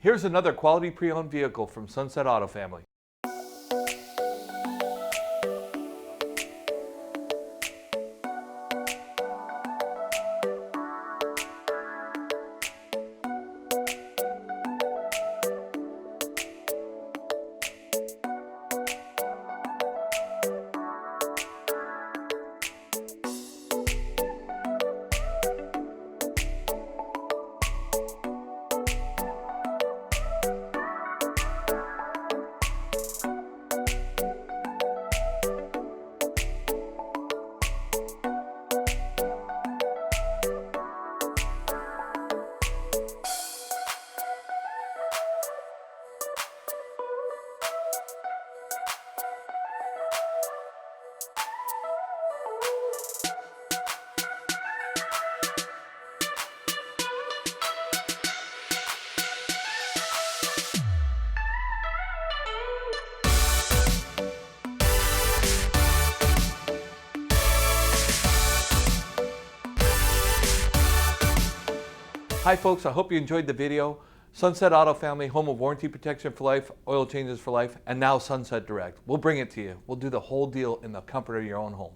Here's another quality pre-owned vehicle from Sunset Auto Family. Hi folks, I hope you enjoyed the video. Sunset Auto Family, home of warranty protection for life, oil changes for life, and now Sunset Direct. We'll bring it to you. We'll do the whole deal in the comfort of your own home.